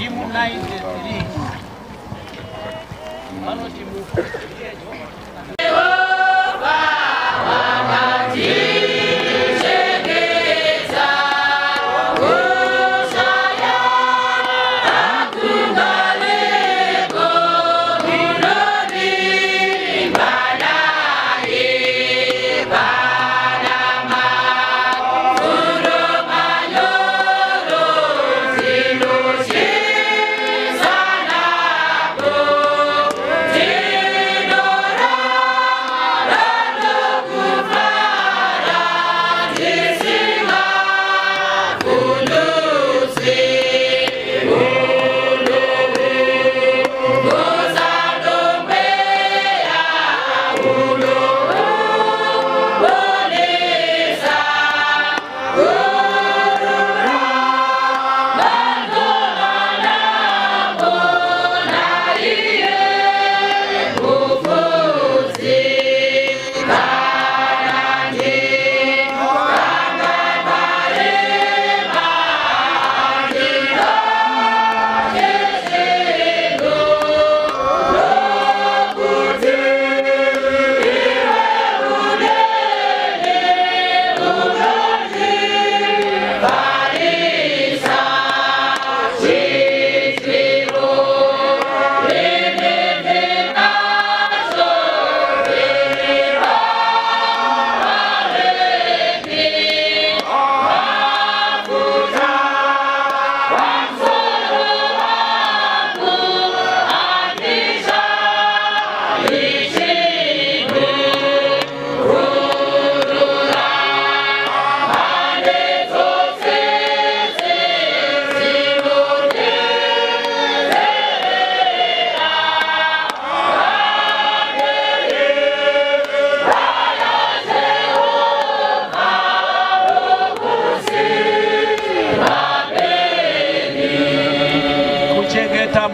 hymn 93 vanoti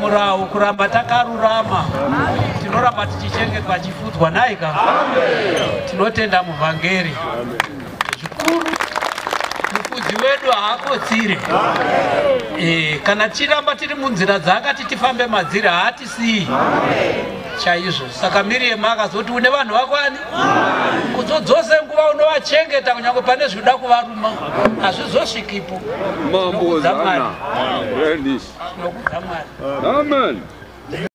murau kuramba takarurama tinoramba tichichengetwa chifudzwa naika tinotenda muvhangeri zvikuru mufudzi wedu haakotsire kana tiramba tiri munzira dzakati tifambe madziri haatisii chaizvo saka Miriam akazoti une vanhu vakwani kuzodzose nguva unovachengeta kunyange pane zvinoda kuvaruma hazvizosvikipo Mambo Zana. Amen.